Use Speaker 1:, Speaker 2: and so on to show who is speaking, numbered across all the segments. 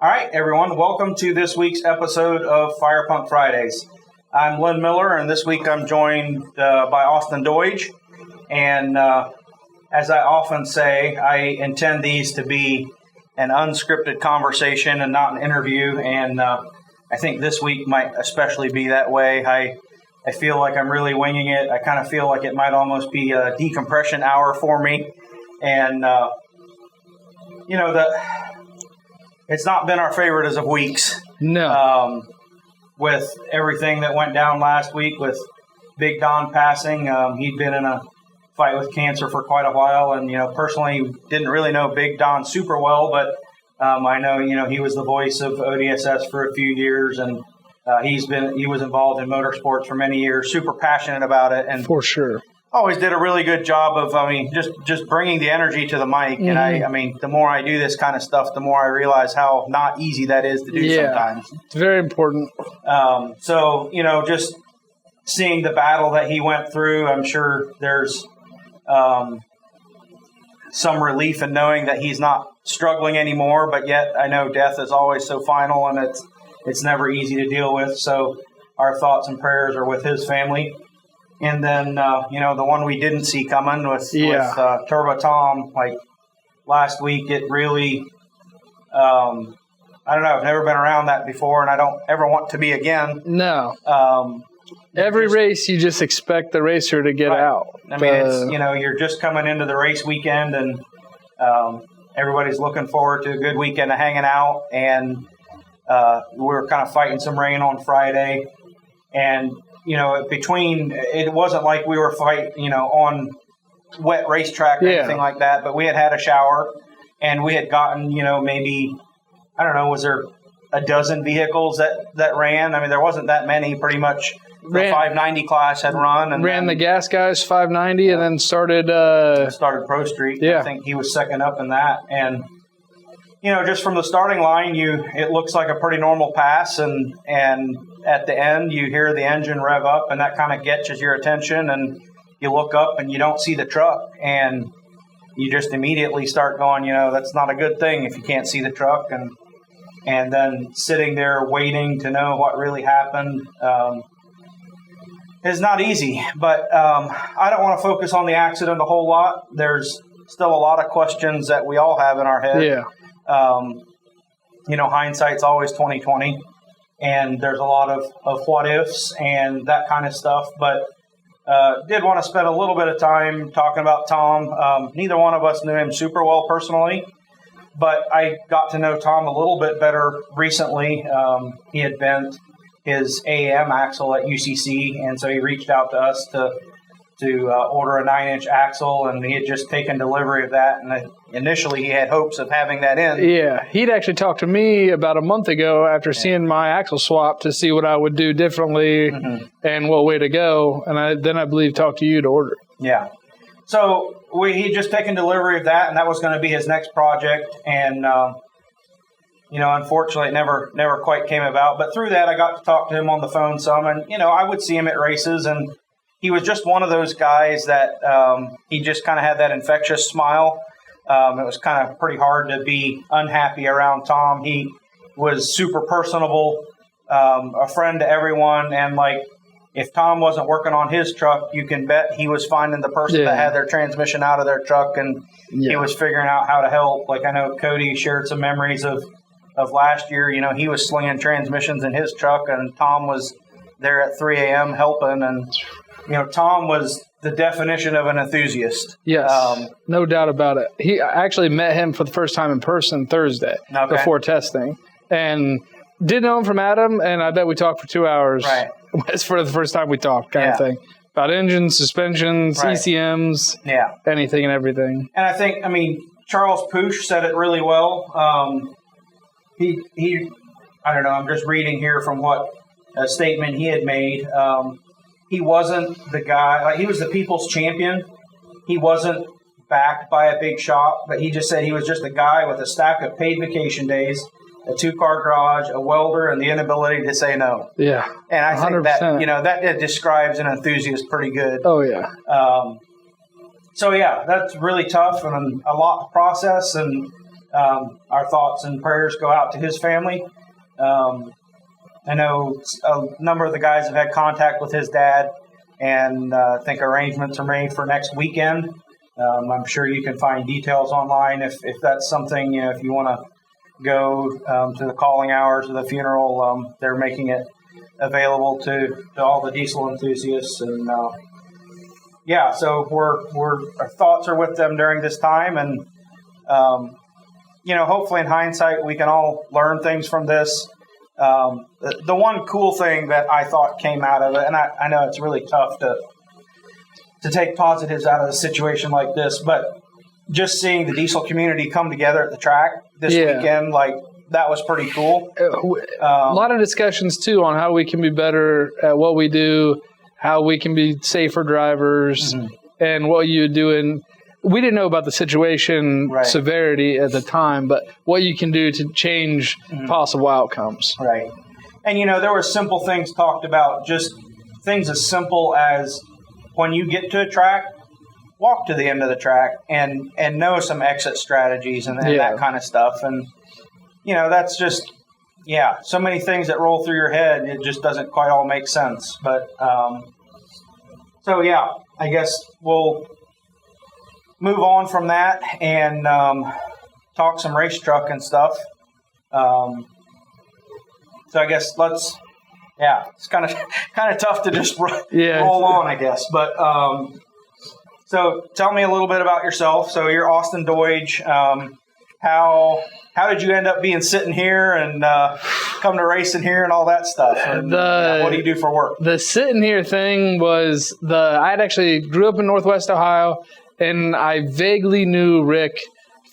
Speaker 1: All right, everyone, welcome to this week's episode of Firepunk Fridays. I'm Lynn Miller, and this week I'm joined by Austin Doidge. And as I often say, I intend these to be an unscripted conversation and not an interview. And I think this week might especially be that way. I feel like I'm really winging it. I kind of feel like it might almost be a decompression hour for me. And, it's not been our favorite as of weeks.
Speaker 2: No.
Speaker 1: With everything that went down last week with Big Don passing. He'd been in a fight with cancer for quite a while. And, personally didn't really know Big Don super well, but I know, he was the voice of ODSS for a few years. And he was involved in motorsports for many years, super passionate about it. And
Speaker 2: for sure.
Speaker 1: Always did a really good job of, just bringing the energy to the mic.
Speaker 2: Mm-hmm.
Speaker 1: And the more I do this kind of stuff, the more I realize how not easy that is to do sometimes.
Speaker 2: It's very important.
Speaker 1: Just seeing the battle that he went through, I'm sure there's some relief in knowing that he's not struggling anymore, but yet I know death is always so final and it's never easy to deal with. So our thoughts and prayers are with his family. And then, the one we didn't see coming with Turbo Tom, like last week, it really, I don't know, I've never been around that before, and I don't ever want to be again.
Speaker 2: No. Every race, you just expect the racer to get out.
Speaker 1: It's, you're just coming into the race weekend, and everybody's looking forward to a good weekend of hanging out, and we were kind of fighting some rain on Friday, and it wasn't like we were fighting, on wet racetrack or anything like that, but we had a shower and we had gotten, maybe, I don't know, was there a dozen vehicles that ran? There wasn't that many, pretty much. The 590 class had run. And
Speaker 2: ran the gas guys 590 and then started
Speaker 1: Pro Street.
Speaker 2: Yeah.
Speaker 1: I think he was second up in that. And, just from the starting line, it looks like a pretty normal pass, and at the end you hear the engine rev up, and that kind of catches your attention, and you look up and you don't see the truck, and you just immediately start going, that's not a good thing if you can't see the truck, and then sitting there waiting to know what really happened is not easy. But I don't want to focus on the accident a whole lot. There's still a lot of questions that we all have in our head.
Speaker 2: Yeah.
Speaker 1: Hindsight's always 20/20, and there's a lot of what ifs and that kind of stuff. But did want to spend a little bit of time talking about Tom. Neither one of us knew him super well personally, but I got to know Tom a little bit better recently. He had bent his AAM axle at UCC, and so he reached out to us to order a 9-inch axle, and he had just taken delivery of that, and initially he had hopes of having that in.
Speaker 2: Yeah, he'd actually talked to me about a month ago after seeing my axle swap to see what I would do differently and what way to go, and I believe talked to you to order it.
Speaker 1: Yeah. So he'd just taken delivery of that, and that was going to be his next project, and unfortunately it never quite came about. But through that, I got to talk to him on the phone some, and I would see him at races, and he was just one of those guys that he just kind of had that infectious smile. It was kind of pretty hard to be unhappy around Tom. He was super personable, a friend to everyone. And if Tom wasn't working on his truck, you can bet he was finding the person that had their transmission out of their truck, and he was figuring out how to help. I know Cody shared some memories of last year. He was slinging transmissions in his truck, and Tom was there at 3 a.m. helping. And Tom was the definition of an enthusiast.
Speaker 2: Yes, no doubt about it. I actually met him for the first time in person Thursday before testing, and did know him from Adam, and I bet we talked for 2 hours.
Speaker 1: Right.
Speaker 2: It's for the first time we talked, kind of thing. About engines, suspensions, ECMs, anything and everything.
Speaker 1: And I think, Charles Poosh said it really well. He I don't know, I'm just reading here from what a statement he had made. He wasn't the guy, he was the people's champion. He wasn't backed by a big shop, but he just said he was just a guy with a stack of paid vacation days, a 2-car garage, a welder, and the inability to say no.
Speaker 2: Yeah.
Speaker 1: And I think
Speaker 2: 100%.
Speaker 1: that describes an enthusiast pretty good.
Speaker 2: Oh, yeah.
Speaker 1: So, that's really tough and a lot to process. And our thoughts and prayers go out to his family. I know a number of the guys have had contact with his dad, and I think arrangements are made for next weekend. I'm sure you can find details online if that's something, if you want to go to the calling hours of the funeral. They're making it available to all the diesel enthusiasts, and so our thoughts are with them during this time, and hopefully in hindsight we can all learn things from this. The one cool thing that I thought came out of it, and I know it's really tough to take positives out of a situation like this, but just seeing the diesel community come together at the track this weekend, that was pretty cool.
Speaker 2: A lot of discussions too on how we can be better at what we do, how we can be safer drivers, and what you do. And we didn't know about the situation severity at the time, but what you can do to change possible outcomes.
Speaker 1: Right. And, there were simple things talked about, just things as simple as when you get to a track, walk to the end of the track and know some exit strategies and that kind of stuff. And, that's just, so many things that roll through your head. It just doesn't quite all make sense. But, I guess we'll move on from that and talk some race truck and stuff. So I guess it's kind of tough to just roll on, I guess. But so tell me a little bit about yourself. So you're Austin Doidge. How did you end up being sitting here and come to racing here and all that stuff? And, what do you do for work?
Speaker 2: The sitting here thing was I had actually grew up in Northwest Ohio. And I vaguely knew Rick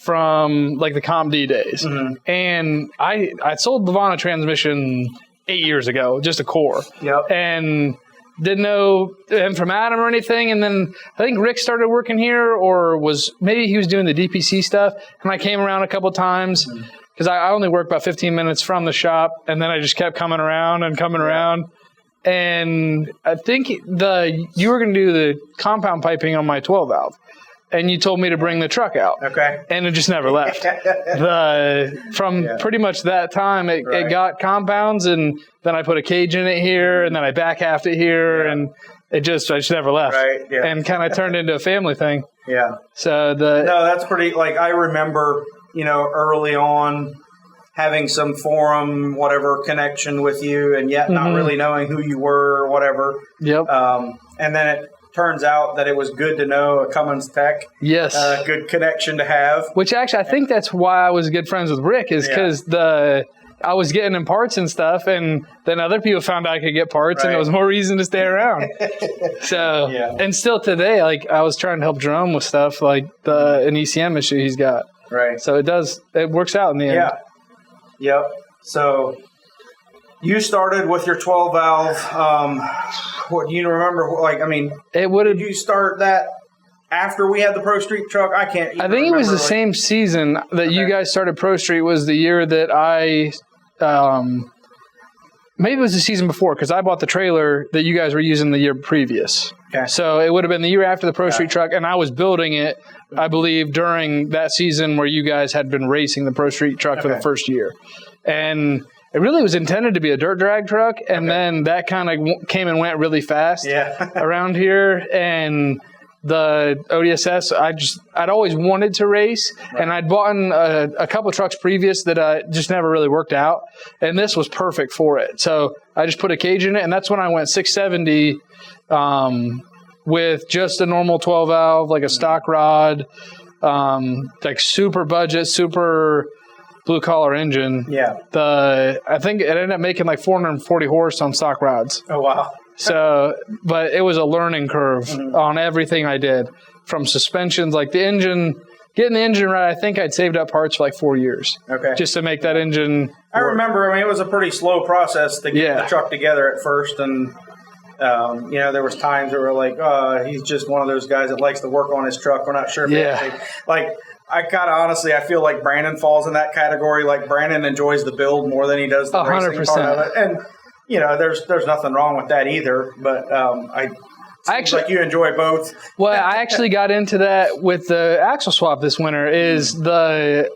Speaker 2: from the ComD days. And I sold Levana transmission 8 years ago, just a core.
Speaker 1: Yep.
Speaker 2: And didn't know him from Adam or anything. And then I think Rick started working here, or maybe he was doing the DPC stuff. And I came around a couple times because I only worked about 15 minutes from the shop. And then I just kept coming around. And I think you were going to do the compound piping on my 12 valve. And you told me to bring the truck out.
Speaker 1: Okay.
Speaker 2: And it just never left. Pretty much that time, it got compounds, and then I put a cage in it here, and then I back halved it here, and I just never left.
Speaker 1: Right. Yeah.
Speaker 2: And kind of turned into a family thing.
Speaker 1: Yeah.
Speaker 2: So
Speaker 1: no, that's pretty. I remember, early on having some forum, whatever connection with you, and yet not really knowing who you were or whatever.
Speaker 2: Yep.
Speaker 1: And then it turns out that it was good to know a Cummins tech.
Speaker 2: Yes.
Speaker 1: Good connection to have.
Speaker 2: Which actually, I think that's why I was good friends with Rick, is because I was getting him parts and stuff, and then other people found out I could get parts, and there was more reason to stay around. So, and still today, I was trying to help Jerome with stuff like an ECM issue he's got.
Speaker 1: Right.
Speaker 2: So it works out in the end.
Speaker 1: Yeah. Yep. So you started with your 12 valve. What do you remember? Did you start that after we had the Pro Street truck? I can't.
Speaker 2: I think it was the same season that you guys started Pro Street. Was the year that I, maybe it was the season before, because I bought the trailer that you guys were using the year previous.
Speaker 1: Okay.
Speaker 2: So it would have been the year after the Pro Street truck, and I was building it, I believe, during that season where you guys had been racing the Pro Street truck for the first year. And it really was intended to be a dirt drag truck, and then that kind of came and went really fast around here. And the ODSS, I'd always wanted to race, and I'd bought a couple of trucks previous that just never really worked out, and this was perfect for it. So I just put a cage in it, and that's when I went 670 with just a normal 12 valve, like a stock rod, super budget, super blue collar engine.
Speaker 1: Yeah.
Speaker 2: I think it ended up making 440 horse on stock rods.
Speaker 1: Oh, wow.
Speaker 2: So, but it was a learning curve on everything I did, from suspensions, getting the engine right. I think I'd saved up parts for 4 years. Okay. Just to make that engine.
Speaker 1: I remember, it was a pretty slow process to get the truck together at first. And, there was times where we're he's just one of those guys that likes to work on his truck. We're not sure if he actually, I kind of honestly, I feel like Brandon falls in that category. Brandon enjoys the build more than he does the racing part of it. And, there's nothing wrong with that either. But Seems like you enjoy both.
Speaker 2: Well, I actually got into that with the axle swap this winter.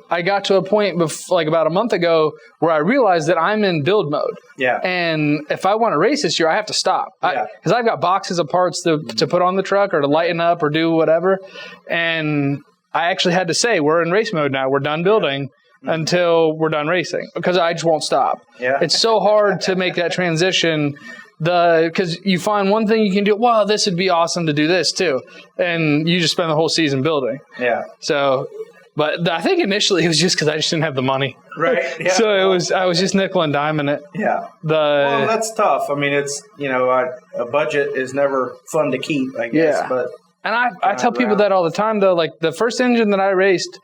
Speaker 2: I got to a point like about a month ago where I realized that I'm in build mode.
Speaker 1: Yeah.
Speaker 2: And if I want to race this year, I have to stop.
Speaker 1: Yeah.
Speaker 2: Because I've got boxes of parts to put on the truck or to lighten up or do whatever. And I actually had to say, we're in race mode now. We're done building until we're done racing because I just won't stop.
Speaker 1: Yeah.
Speaker 2: It's so hard to make that transition. Because you find one thing you can do, well, this would be awesome to do this too. And you just spend the whole season building.
Speaker 1: Yeah.
Speaker 2: So, but I think initially it was just because I just didn't have the money.
Speaker 1: Right. Yeah.
Speaker 2: So I was just nickel and diming it.
Speaker 1: Yeah. Well, that's tough. I mean, it's, a budget is never fun to keep, I guess.
Speaker 2: Yeah.
Speaker 1: But
Speaker 2: and I tell people that all the time though. Like the first engine that I raced,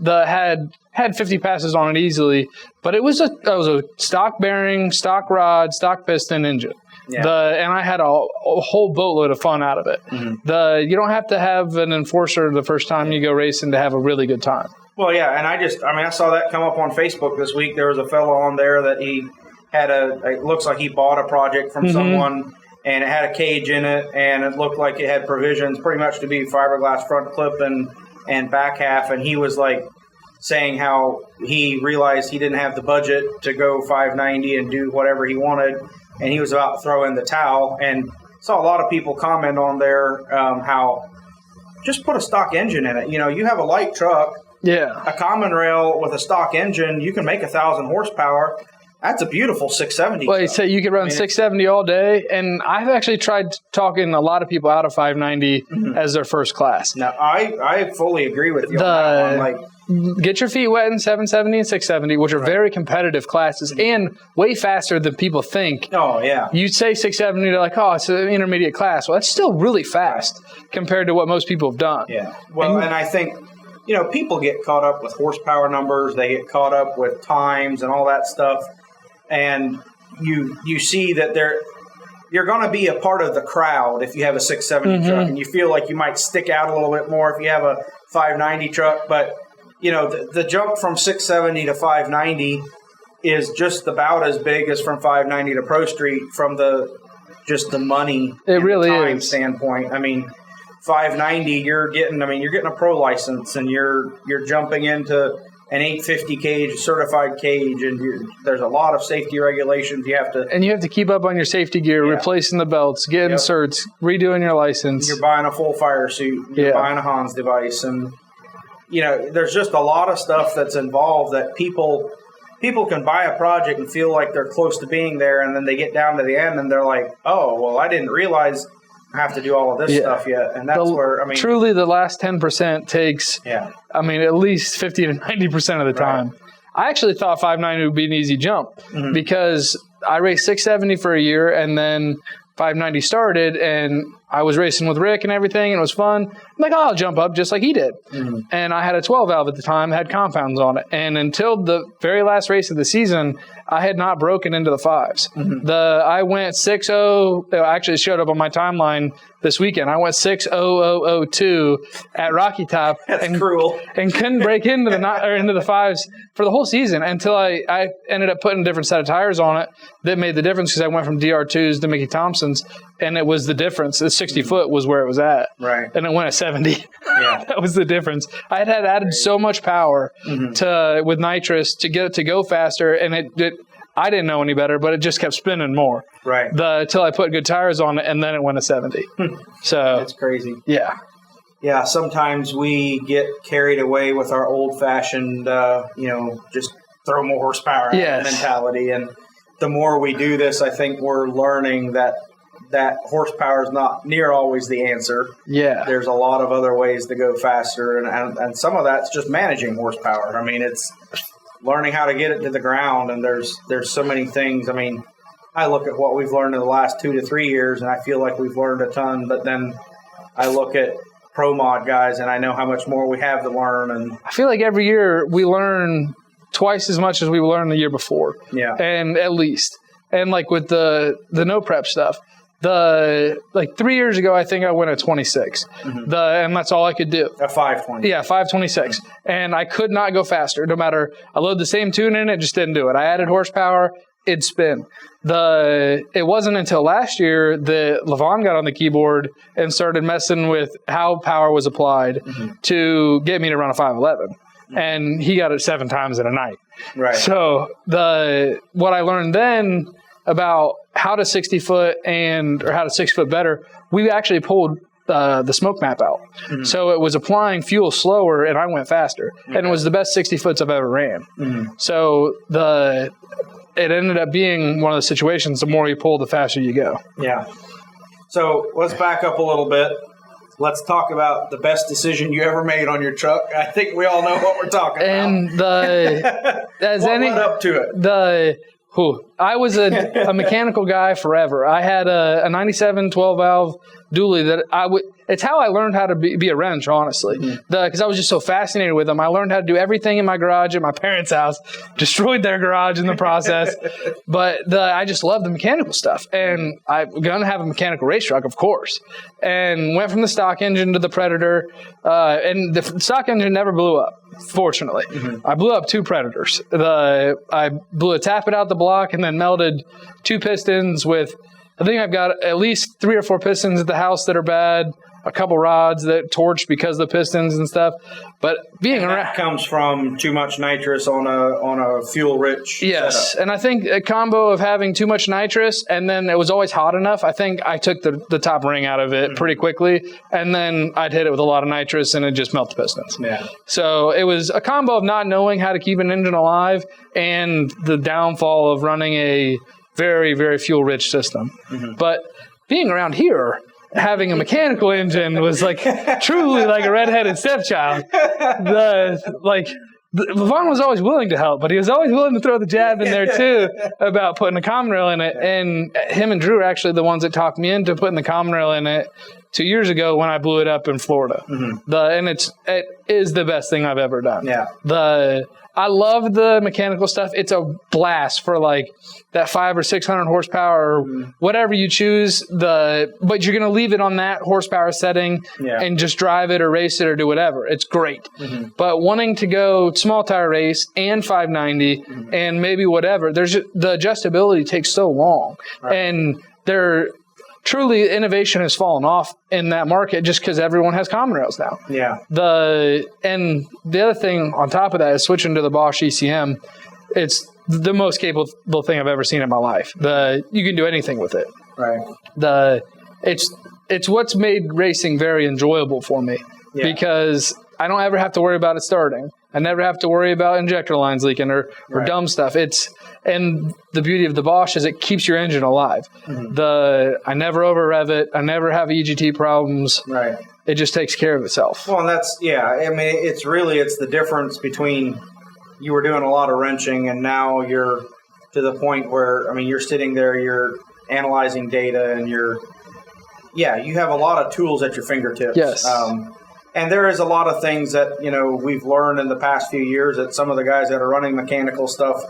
Speaker 2: had 50 passes on it easily, but it was a stock bearing, stock rod, stock piston engine. Yeah. And I had a whole boatload of fun out of it. Mm-hmm. You don't have to have an enforcer the first time you go racing to have a really good time.
Speaker 1: Well, yeah, and I saw that come up on Facebook this week. There was a fellow on there that he had it looks like he bought a project from someone, and it had a cage in it, and it looked like it had provisions pretty much to be fiberglass front clip and back half, and he was like saying how he realized he didn't have the budget to go 590 and do whatever he wanted, and he was about to throw in the towel. And saw a lot of people comment on there how just put a stock engine in it. You have a light truck, a common rail with a stock engine, you can make 1,000 horsepower. That's a beautiful 670.
Speaker 2: Well, you say you could run 670 all day, and I've actually tried talking a lot of people out of 590 as their first class.
Speaker 1: Now, I fully agree with you on that one. Like,
Speaker 2: get your feet wet in 770 and 670, which are very competitive classes and way faster than people think.
Speaker 1: Oh, yeah.
Speaker 2: You'd say 670, they're like, oh, it's an intermediate class. Well, that's still really fast compared to what most people have done.
Speaker 1: Yeah. Well, and I think, people get caught up with horsepower numbers. They get caught up with times and all that stuff. And you see that you're going to be a part of the crowd if you have a 670 truck, and you feel like you might stick out a little bit more if you have a 590 truck. But the jump from 670 to 590 is just about as big as from 590 to Pro Street from the money
Speaker 2: it really
Speaker 1: time
Speaker 2: is
Speaker 1: standpoint. I mean, 590 you're getting a pro license, and you're jumping into an 850 cage, certified cage, and there's a lot of safety regulations you have to
Speaker 2: keep up on your safety gear, replacing the belts, getting certs, redoing your license.
Speaker 1: You're buying a full fire suit, you're buying a Hans device, and there's just a lot of stuff that's involved that people can buy a project and feel like they're close to being there, and then they get down to the end and they're like, oh, well, I didn't realize I have to do all of this stuff yet. And that's where,
Speaker 2: truly the last 10% takes, at least 50 to 90% of the time. I actually thought 590 would be an easy jump because I raced 670 for a year, and then 590 started, and I was racing with Rick and everything, and it was fun. I'm like, oh, I'll jump up just like he did. And I had a 12 valve at the time, had compounds on it. And until the very last race of the season, I had not broken into the fives. I went 6.0. Actually, it showed up on my timeline this weekend. I went 6.0002 at Rocky Top.
Speaker 1: That's cruel.
Speaker 2: And couldn't break into the fives for the whole season until I ended up putting a different set of tires on it that made the difference, because I went from DR2s to Mickey Thompson's, and it was the difference. The 60 foot was where it was at.
Speaker 1: Right.
Speaker 2: And it went at 70. Yeah. That was the difference. I had added so much power with nitrous to get it to go faster, and I didn't know any better, but it just kept spinning more.
Speaker 1: Right.
Speaker 2: Until I put good tires on it, and then it went to 70. So
Speaker 1: that's crazy.
Speaker 2: Yeah.
Speaker 1: Yeah. Sometimes we get carried away with our old-fashioned, just throw more horsepower at mentality. And the more we do this, I think we're learning that horsepower is not near always the answer. Yeah. There's a lot of other ways to go faster, and some of that's just managing horsepower. I mean, it's learning how to get it to the ground, and there's so many things. I mean, I look at what we've learned in the last 2 to 3 years, and I feel like we've learned a ton, but then I look at pro mod guys, and I know how much more we have to learn. And I feel like every year we learn twice as much as we learned the year before. Yeah. And at least. And like with the no prep stuff, 3 years ago, I think I went at 26. And that's all I could do. A 520. Yeah, 526. And I could not go faster. No matter, I load the same tune in, it just didn't do it. I added horsepower,
Speaker 2: it'd spin. It wasn't until last year that Levon got on the keyboard and started messing with how power was applied to get me to run a 511. And he got it 7 times in a night.
Speaker 1: Right.
Speaker 2: So what I learned then about how to 60 foot or how to 6 foot better, we actually pulled the smoke map out. So it was applying fuel slower and I went faster. And it was the best 60 foots I've ever ran. So it ended up being one of the situations, the more you pull, the faster you go.
Speaker 1: Yeah. So let's back up a little bit. Let's talk about the best decision you ever made on your truck. I think we all know what we're talking
Speaker 2: about. And
Speaker 1: what led up to it?
Speaker 2: I was a mechanical guy forever. I had a 97 12-valve dually that it's how I learned how to be a wrench, honestly. Because I was just so fascinated with them. I learned how to do everything in my garage at my parents' house, destroyed their garage in the process. But I just loved the mechanical stuff. And I'm going to have a mechanical race truck, of course. And went from the stock engine to the Predator. And the stock engine never blew up, fortunately. I blew up 2 Predators. I blew a tappet out the block and then melted 2 pistons with, I think I've got at least 3 or 4 pistons at the house that are bad, a couple rods that torched because of the pistons and stuff. But
Speaker 1: that comes from too much nitrous on a fuel rich
Speaker 2: yes,
Speaker 1: setup.
Speaker 2: And I think a combo of having too much nitrous and then it was always hot enough. I think I took the top ring out of it pretty quickly, and then I'd hit it with a lot of nitrous and it just melted the pistons.
Speaker 1: Yeah.
Speaker 2: So it was a combo of not knowing how to keep an engine alive and the downfall of running a very, very fuel rich system. But being around here, having a mechanical engine was like truly like a redheaded stepchild. Levon was always willing to help, but he was always willing to throw the jab in there too about putting a common rail in it. And him and Drew are actually the ones that talked me into putting the common rail in it 2 years ago when I blew it up in Florida. And it is the best thing I've ever done.
Speaker 1: Yeah.
Speaker 2: I love the mechanical stuff. It's a blast for like that 500 or 600 horsepower or whatever you choose. But you're going to leave it on that horsepower setting and just drive it or race it or do whatever. It's great. But wanting to go small tire race and 590 and maybe whatever, the adjustability takes so long. Right. And truly, innovation has fallen off in that market just because everyone has common rails now.
Speaker 1: Yeah.
Speaker 2: And the other thing on top of that is switching to the Bosch ECM. It's the most capable thing I've ever seen in my life. You can do anything with it.
Speaker 1: Right.
Speaker 2: It's what's made racing very enjoyable for me because I don't ever have to worry about it starting. I never have to worry about injector lines leaking or dumb stuff. And the beauty of the Bosch is it keeps your engine alive. I never over rev it. I never have EGT problems. Right. It just takes care of itself.
Speaker 1: Well, and it's the difference between you were doing a lot of wrenching and now you're to the point where, you're sitting there, you're analyzing data and you have a lot of tools at your fingertips.
Speaker 2: Yes.
Speaker 1: And there is a lot of things that, we've learned in the past few years that some of the guys that are running mechanical stuff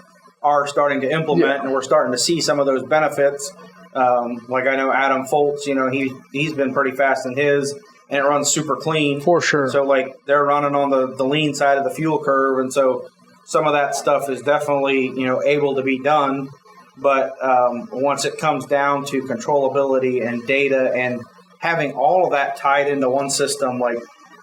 Speaker 1: are starting to implement, and we're starting to see some of those benefits. Like I know Adam Foltz, he's been pretty fast in his, and it runs super clean.
Speaker 2: For sure.
Speaker 1: So, they're running on the lean side of the fuel curve, and so some of that stuff is definitely, able to be done. But once it comes down to controllability and data and having all of that tied into one system,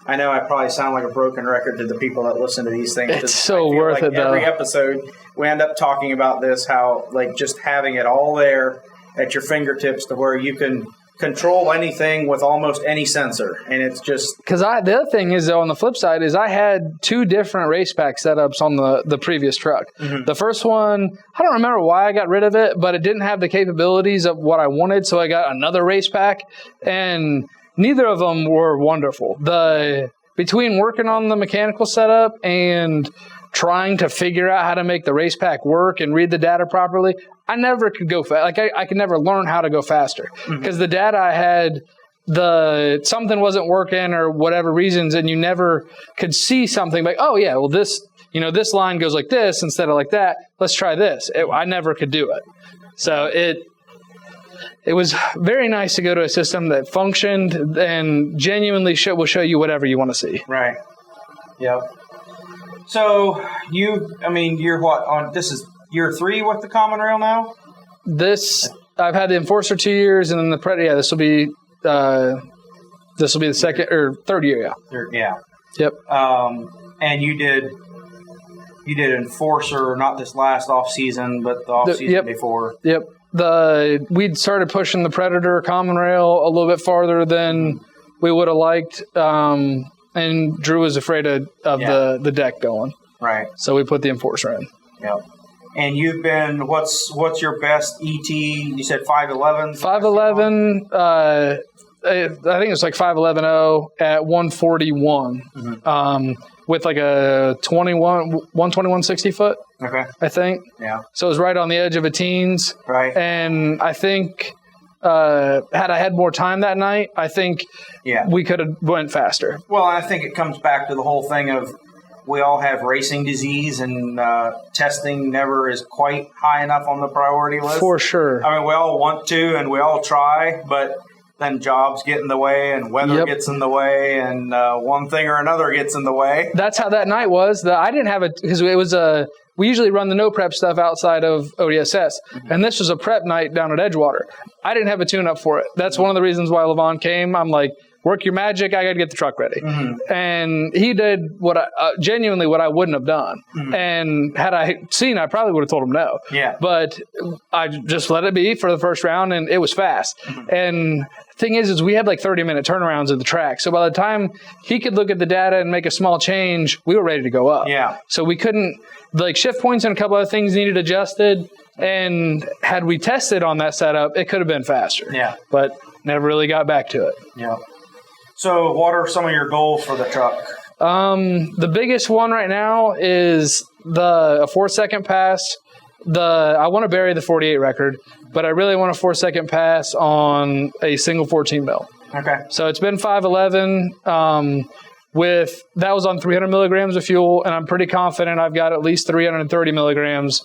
Speaker 1: I know I probably sound like a broken record to the people that listen to these things.
Speaker 2: It's so worth it, though.
Speaker 1: Every episode, we end up talking about this, how, just having it all there at your fingertips to where you can control anything with almost any sensor. And it's just...
Speaker 2: Because the other thing is, though, on the flip side, is I had 2 different race pack setups on the previous truck. The first one, I don't remember why I got rid of it, but it didn't have the capabilities of what I wanted, so I got another race pack. And... neither of them were wonderful. Between working on the mechanical setup and trying to figure out how to make the race pack work and read the data properly, I never could go fast. I could never learn how to go faster because the data I had, something wasn't working or whatever reasons, and you never could see something like, oh yeah, well this line goes like this instead of like that. Let's try this. I never could do it. So it was very nice to go to a system that functioned and genuinely will show you whatever you want to see.
Speaker 1: Right. Yep. So you're what on? year 3 with the common rail now?
Speaker 2: I've had the Enforcer 2 years, and then the Predator. Yeah, this will be the second or third year.
Speaker 1: Yeah.
Speaker 2: Yep.
Speaker 1: And you did Enforcer, not this last off season, but the off season before.
Speaker 2: Yep. We'd started pushing the Predator common rail a little bit farther than we would have liked, and Drew was afraid of the deck going. Right. So we put the Enforcer in.
Speaker 1: Yep. And you've been, what's your best ET? You said 511?
Speaker 2: 511, I think it's like 511.0 at 141 with like a 121 60 foot. Okay. I think. Yeah. So it was right on the edge of a teens. Right. And I think had I had more time that night, I think we could have went faster.
Speaker 1: Well, I think it comes back to the whole thing of we all have racing disease, and testing never is quite high enough on the priority list.
Speaker 2: For sure.
Speaker 1: I mean, we all want to, and we all try, but then jobs get in the way, and weather gets in the way, and one thing or another gets in the way.
Speaker 2: That's how that night was. I didn't have it because it was we usually run the no prep stuff outside of ODSS, and this was a prep night down at Edgewater. I didn't have a tune-up for it. That's one of the reasons why Levon came. I'm like, work your magic. I got to get the truck ready. And he did genuinely what I wouldn't have done. And had I seen, I probably would have told him no. Yeah. But I just let it be for the first round, and it was fast. And the thing is we had like 30-minute turnarounds at the track. So by the time he could look at the data and make a small change, we were ready to go up. Yeah. So we couldn't, like shift points and a couple other things needed adjusted. And had we tested on that setup, it could have been faster. Yeah. But never really got back to it.
Speaker 1: Yeah. So what are some of your goals for the truck?
Speaker 2: The biggest one right now is a 4-second pass. I want to bury the 48 record, but I really want a 4-second pass on a single 14 mil. Okay. So it's been 511. That was on 300 milligrams of fuel, and I'm pretty confident I've got at least 330 milligrams.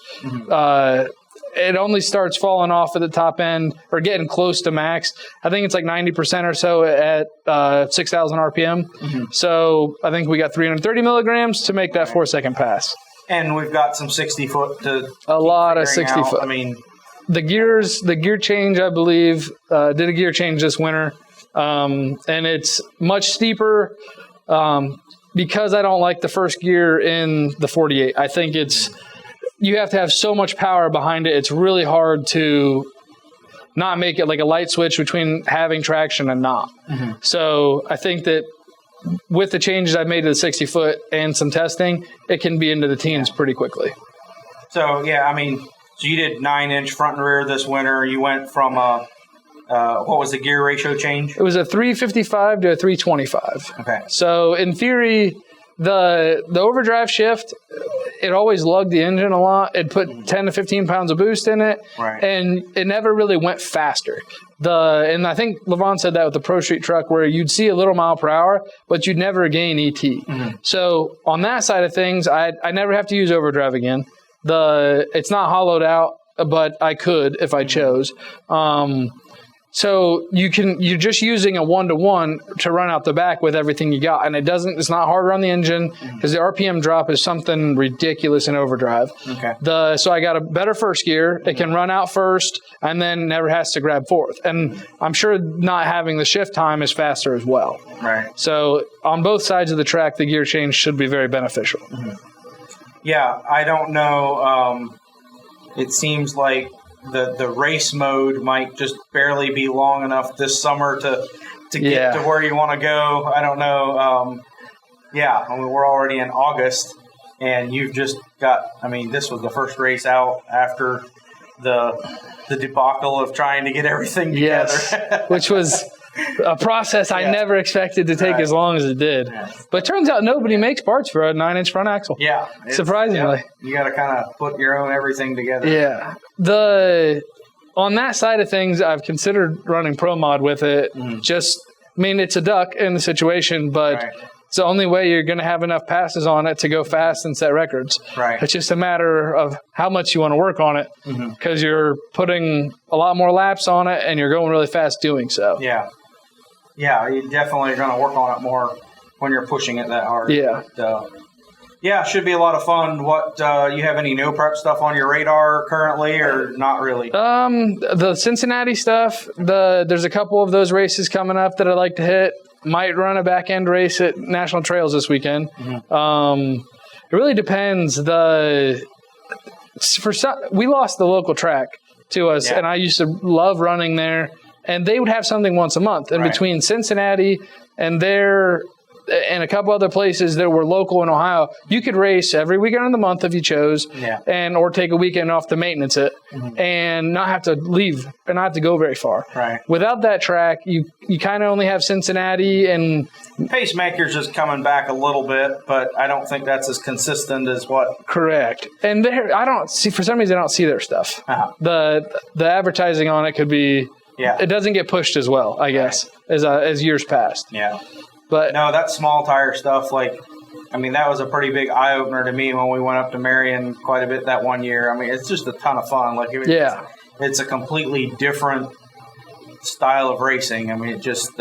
Speaker 2: It only starts falling off at the top end or getting close to max. I think it's like 90% or so at 6,000 RPM. So I think we got 330 milligrams to make that 4-second pass.
Speaker 1: And we've got some 60 foot to
Speaker 2: a lot of 60 foot.
Speaker 1: I mean,
Speaker 2: the gear change, I believe, did a gear change this winter. And it's much steeper because I don't like the first gear in the 48. I think you have to have so much power behind it. It's really hard to not make it like a light switch between having traction and not. So I think that with the changes I've made to the 60 foot and some testing, it can be into the teens pretty quickly.
Speaker 1: So, I mean, so you did 9-inch front and rear this winter. You went from what was the gear ratio change?
Speaker 2: It was a 355 to a 325. Okay. So in theory, the overdrive shift, it always lugged the engine a lot. It put 10 to 15 pounds of boost in it, and it never really went faster. And I think Levon said that with the Pro Street truck, where you'd see a little mile per hour, but you'd never gain ET. So on that side of things, I never have to use overdrive again. It's not hollowed out, but I could if I chose. So you're just using a 1-to-1 to run out the back with everything you got, and it's not harder on the engine because the RPM drop is something ridiculous in overdrive. Okay. So I got a better first gear. It can run out first and then never has to grab fourth. And I'm sure not having the shift time is faster as well. Right. So on both sides of the track, the gear change should be very beneficial.
Speaker 1: Yeah, I don't know. It seems like the race mode might just barely be long enough this summer to get to where you want to go. I don't know. I mean, we're already in August, and you've just got. I mean, this was the first race out after the debacle of trying to get everything together.
Speaker 2: Yes, which was a process I never expected to take as long as it did. Yeah. But it turns out nobody makes parts for a 9-inch front axle. Yeah. Surprisingly.
Speaker 1: You got to kind of put your own everything together.
Speaker 2: Yeah. On that side of things, I've considered running Pro Mod with it. It's a duck in the situation, but it's the only way you're going to have enough passes on it to go fast and set records. Right. It's just a matter of how much you want to work on it because you're putting a lot more laps on it and you're going really fast doing so.
Speaker 1: Yeah. Yeah, you definitely are going to work on it more when you're pushing it that hard.
Speaker 2: Yeah.
Speaker 1: Yeah, should be a lot of fun. What you have any no prep stuff on your radar currently, or not really?
Speaker 2: The Cincinnati stuff. There's a couple of those races coming up that I'd like to hit. Might run a back end race at National Trails this weekend. Mm-hmm. It really depends. We lost the local track to us, and I used to love running there. And they would have something once a month. And between Cincinnati and and a couple other places that were local in Ohio, you could race every weekend of the month if you chose, or take a weekend off to maintenance it, and not have to leave and not have to go very far.
Speaker 1: Right.
Speaker 2: Without that track, you kind of only have Cincinnati and
Speaker 1: Pacemaker's just coming back a little bit, but I don't think that's as consistent as what.
Speaker 2: Correct. And I don't see, for some reason, I don't see their stuff. The advertising on it could be. Yeah. It doesn't get pushed as well, I guess, as years past.
Speaker 1: Yeah.
Speaker 2: But
Speaker 1: no, that small tire stuff, that was a pretty big eye opener to me when we went up to Marion quite a bit that one year. I mean, it's just a ton of fun. It's a completely different style of racing. I mean, it just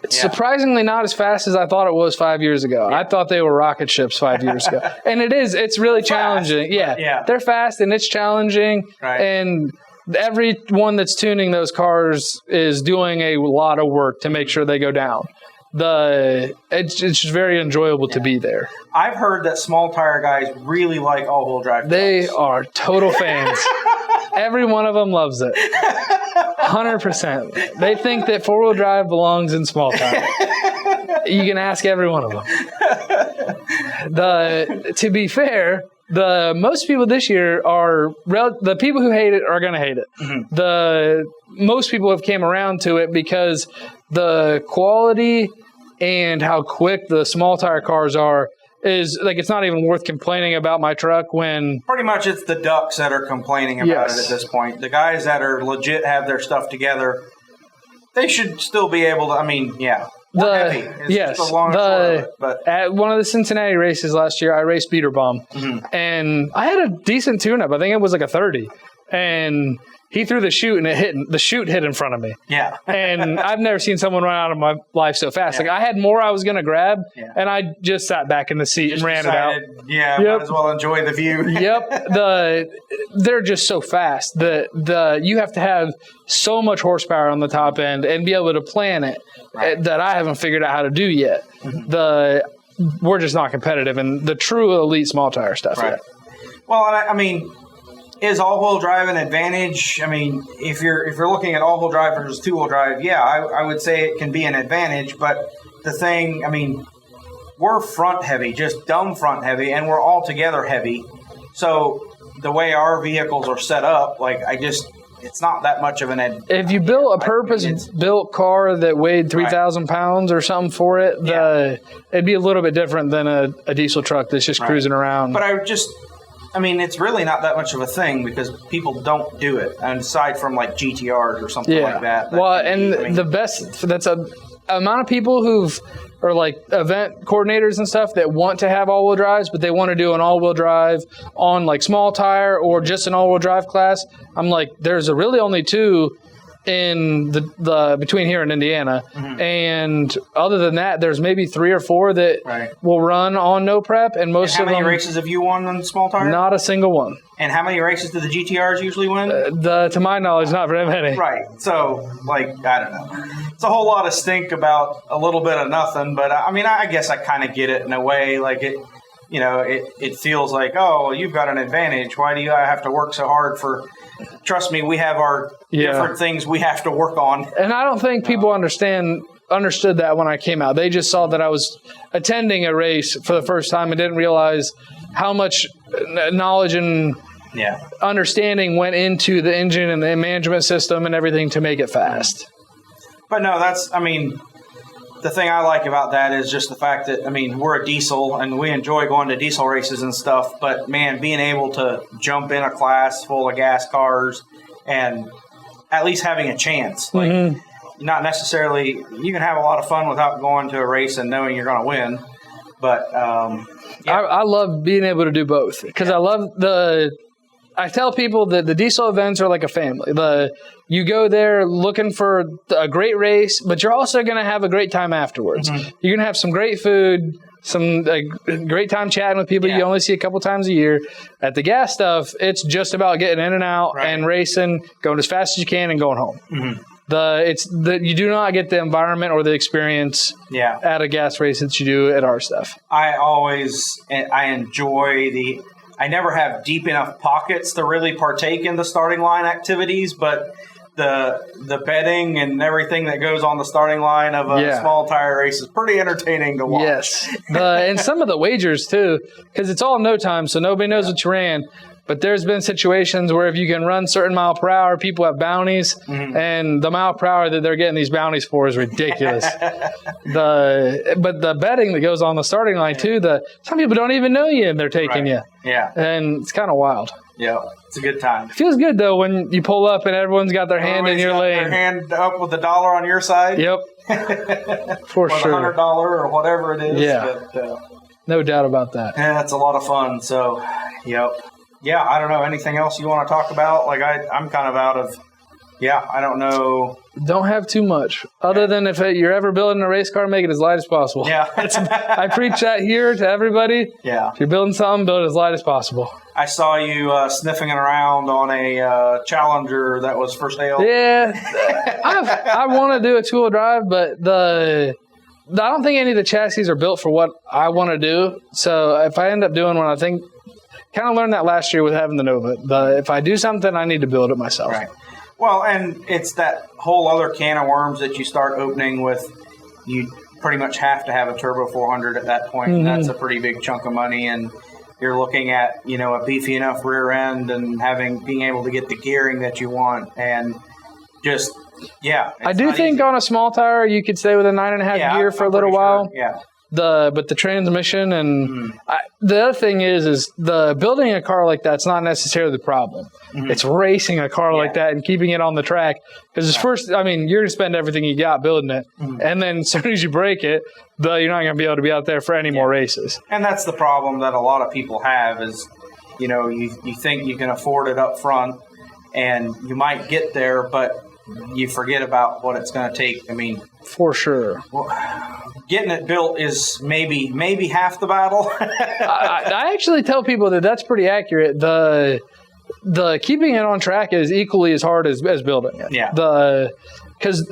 Speaker 2: it's surprisingly not as fast as I thought it was 5 years ago. I thought they were rocket ships 5 years ago, and it is. It's really challenging.
Speaker 1: Yeah,
Speaker 2: they're fast and it's challenging, and everyone that's tuning those cars is doing a lot of work to make sure they go down. It's just very enjoyable to be there.
Speaker 1: I've heard that small tire guys really like all-wheel drive trucks.
Speaker 2: They are total fans. Every one of them loves it. 100%. They think that four-wheel drive belongs in small tire. You can ask every one of them. To be fair, most people this year the people who hate it are going to hate it. Mm-hmm. Most people have came around to it because the quality and how quick the small tire cars are is it's not even worth complaining about my truck when
Speaker 1: pretty much it's the ducks that are complaining about it at this point. The guys that are legit have their stuff together, they should still be able to. I mean, heavy. It's just a long but
Speaker 2: at one of the Cincinnati races last year, I raced Beater Bomb, and I had a decent tune-up. I think it was like a 30, and he threw the chute, and the chute hit in front of me.
Speaker 1: Yeah.
Speaker 2: And I've never seen someone run out of my life so fast. I had more I was going to grab, and I just sat back in the seat and ran it out.
Speaker 1: Yeah, might as well enjoy the view.
Speaker 2: Yep. They're just so fast. You have to have so much horsepower on the top end and be able to plan it that I haven't figured out how to do yet. We're just not competitive in the true elite small tire stuff yet.
Speaker 1: Well, I mean, is all-wheel drive an advantage? I mean, if you're looking at all-wheel drive versus two-wheel drive, I would say it can be an advantage. But the thing, I mean, we're front heavy, just dumb front heavy, and we're all together heavy. So the way our vehicles are set up, it's not that much of an advantage.
Speaker 2: If you built a purpose-built car that weighed 3,000 pounds or something for it, it'd be a little bit different than a diesel truck that's just cruising around.
Speaker 1: But it's really not that much of a thing because people don't do it, and aside from GTRs or something like that.
Speaker 2: The best, that's a amount of people who've are event coordinators and stuff that want to have all-wheel drives, but they want to do an all-wheel drive on small tire or just an all-wheel drive class. I'm there's really only two in the between here and Indiana, and other than that, there's maybe 3 or 4 that will run on no prep, and most of them.
Speaker 1: How many races have you won on small tire?
Speaker 2: Not a single one.
Speaker 1: And how many races do the GTRs usually win?
Speaker 2: To my knowledge, not very many.
Speaker 1: Right. So, I don't know. It's a whole lot of stink about a little bit of nothing, but I guess I kind of get it in a way. It feels oh, you've got an advantage. Why do I have to work so hard for? Trust me, we have our different things we have to work on.
Speaker 2: And I don't think people understood that when I came out. They just saw that I was attending a race for the first time and didn't realize how much knowledge and understanding went into the engine and the management system and everything to make it fast.
Speaker 1: But no, the thing I like about that is just the fact that, we're a diesel and we enjoy going to diesel races and stuff, but man, being able to jump in a class full of gas cars and at least having a chance, not necessarily, you can have a lot of fun without going to a race and knowing you're going to win, but
Speaker 2: I love being able to do both because I tell people that the diesel events are like a family. You go there looking for a great race, but you're also going to have a great time afterwards. You're going to have some great food, some great time chatting with people you only see a couple times a year. At the gas stuff, it's just about getting in and out and racing, going as fast as you can and going home. Mm-hmm. You do not get the environment or the experience at a gas race that you do at our stuff.
Speaker 1: I enjoy I never have deep enough pockets to really partake in the starting line activities, but the betting and everything that goes on the starting line of a small tire race is pretty entertaining to watch.
Speaker 2: Yes. And some of the wagers too, because it's all no time, so nobody knows what you ran. But there's been situations where if you can run certain mile per hour, people have bounties, and the mile per hour that they're getting these bounties for is ridiculous. But the betting that goes on the starting line too, some people don't even know you and they're taking you.
Speaker 1: Yeah.
Speaker 2: And it's kind of wild.
Speaker 1: Yeah, it's a good time.
Speaker 2: It feels good though when you pull up and everyone's got their hand in your lane.
Speaker 1: Their hand up with $1 on your side.
Speaker 2: Yep. For sure.
Speaker 1: $100 or whatever it is.
Speaker 2: Yeah. But, no doubt about that.
Speaker 1: Yeah, it's a lot of fun. So, yep. Yeah, I don't know. Anything else you want to talk about? Like, I'm kind of out of, I don't know.
Speaker 2: Don't have too much. Other than if you're ever building a race car, make it as light as possible.
Speaker 1: Yeah.
Speaker 2: I preach that here to everybody.
Speaker 1: Yeah.
Speaker 2: If you're building something, build it as light as possible.
Speaker 1: I saw you sniffing around on a Challenger that was for sale.
Speaker 2: Yeah. I want to do a two-wheel drive, but I don't think any of the chassis are built for what I want to do. So if I end up doing one, I think kind of learned that last year with having the Nova. But if I do something, I need to build it myself.
Speaker 1: Right. Well, and it's that whole other can of worms that you start opening with. You pretty much have to have a Turbo 400 at that point. And that's a pretty big chunk of money. And you're looking at, a beefy enough rear end and being able to get the gearing that you want. And just, I
Speaker 2: do think on a small tire, you could stay with a 9.5 gear for a little while.
Speaker 1: Yeah.
Speaker 2: But the transmission and the other thing is the building a car like that's not necessarily the problem. It's racing a car like that and keeping it on the track. Because you're going to spend everything you got building it. And then as soon as you break it, you're not going to be able to be out there for any more races.
Speaker 1: And that's the problem that a lot of people have is, you think you can afford it up front and you might get there, but you forget about what it's going to take. I mean,
Speaker 2: for sure.
Speaker 1: Well, getting it built is maybe half the battle.
Speaker 2: I actually tell people that's pretty accurate. The keeping it on track is equally as hard as building it.
Speaker 1: Yeah.
Speaker 2: Because,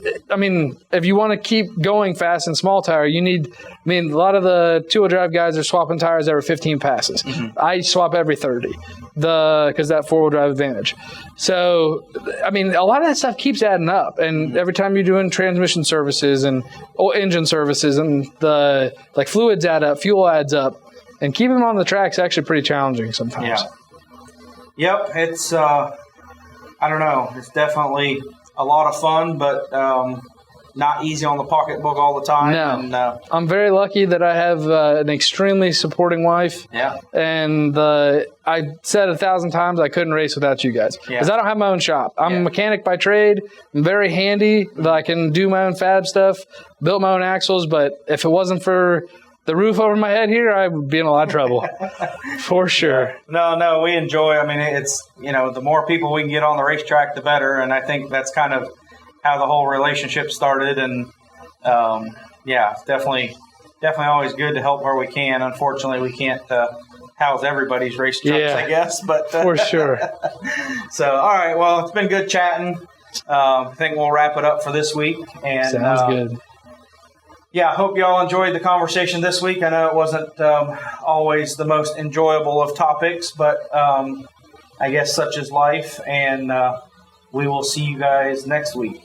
Speaker 2: if you want to keep going fast in small tire, you need, a lot of the two-wheel drive guys are swapping tires every 15 passes. I swap every 30 because that four-wheel drive advantage. So, a lot of that stuff keeps adding up. And every time you're doing transmission services and engine services and fluids add up, fuel adds up. And keeping them on the track is actually pretty challenging sometimes.
Speaker 1: Yeah. Yep, it's, I don't know, it's definitely a lot of fun, but not easy on the pocketbook all the time.
Speaker 2: No.
Speaker 1: And,
Speaker 2: I'm very lucky that I have an extremely supporting wife.
Speaker 1: Yeah.
Speaker 2: And I said 1,000 times I couldn't race without you guys. Because I don't have my own shop. I'm a mechanic by trade. I'm very handy. I can do my own fab stuff, built my own axles, but if it wasn't for the roof over my head here, I would be in a lot of trouble. For sure.
Speaker 1: No, we enjoy. It's, the more people we can get on the racetrack, the better. And I think that's kind of how the whole relationship started. And, it's definitely always good to help where we can. Unfortunately, we can't house everybody's race trucks, I guess. But
Speaker 2: for sure.
Speaker 1: So, all right. Well, it's been good chatting. I think we'll wrap it up for this week. And
Speaker 2: sounds good.
Speaker 1: Yeah, I hope you all enjoyed the conversation this week. I know it wasn't always the most enjoyable of topics, but I guess such is life, and we will see you guys next week.